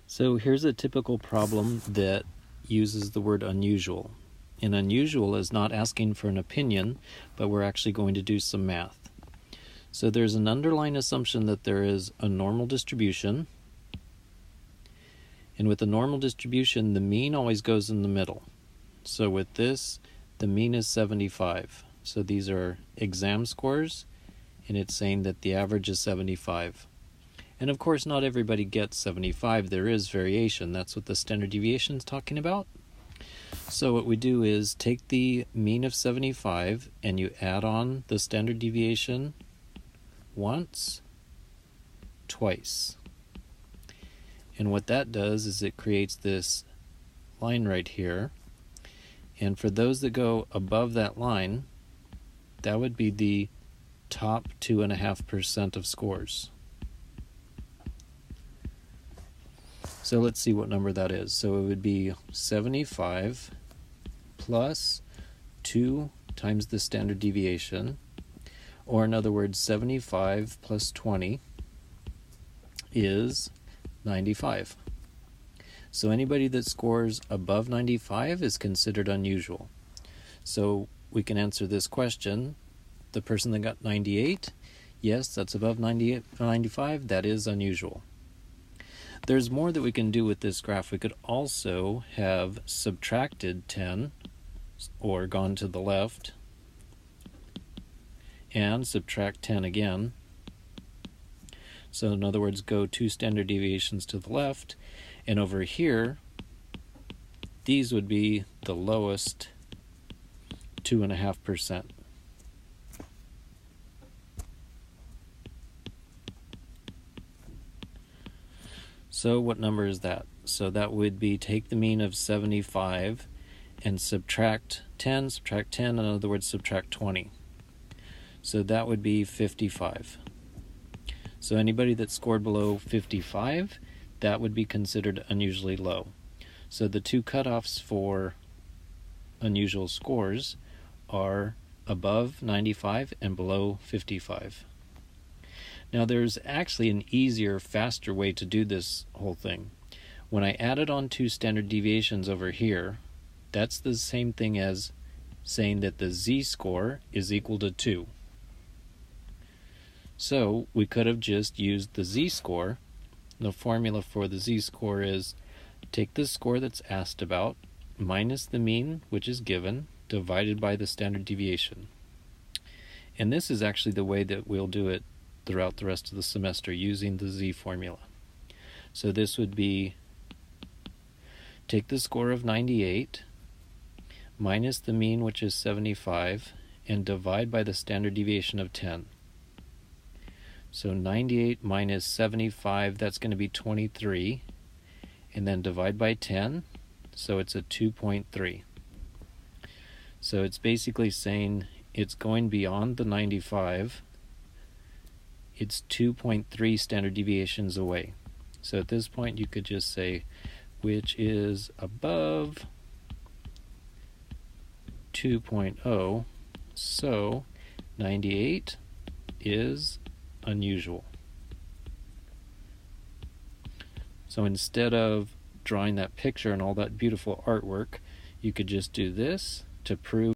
So here's a typical problem that uses the word unusual. And unusual is not asking for an opinion, but we're actually going to do some math. So there's an underlying assumption that there is a normal distribution. And with a normal distribution, the mean always goes in the middle. So with this, the mean is 75. So these are exam scores, and it's saying that the average is 75. And of course, not everybody gets 75. There is variation. That's what the standard deviation is talking about. So what we do is take the mean of 75 and you add on the standard deviation once, twice. And what that does is it creates this line right here. And for those that go above that line, that would be the top 2.5% of scores. So let's see what number that is. So it would be 75 plus 2 times the standard deviation, or in other words, 75 plus 20 is 95. So anybody that scores above 95 is considered unusual. So we can answer this question. The person that got 98, yes, that's above 95, that is unusual. There's more that we can do with this graph. We could also have subtracted 10 or gone to the left and subtract 10 again. So in other words, go 2 standard deviations to the left, and over here these would be the lowest 2.5%. So what number is that? So that would be take the mean of 75 and subtract 10, in other words, subtract 20. So that would be 55. So anybody that scored below 55, that would be considered unusually low. So the two cutoffs for unusual scores are above 95 and below 55. Now there's actually an easier, faster way to do this whole thing. When I added on 2 standard deviations over here, that's the same thing as saying that the z-score is equal to 2. So we could have just used the z-score. The formula for the z-score is take the score that's asked about minus the mean, which is given, divided by the standard deviation. And this is actually the way that we'll do it throughout the rest of the semester using the z formula. So this would be take the score of 98 minus the mean, which is 75, and divide by the standard deviation of 10. So 98 minus 75, that's going to be 23, and then divide by 10, so it's a 2.3. So it's basically saying it's going beyond the 95. It's 2.3 standard deviations away. So at this point you could just say which is above 2.0, so 98 is unusual. So instead of drawing that picture and all that beautiful artwork, you could just do this to prove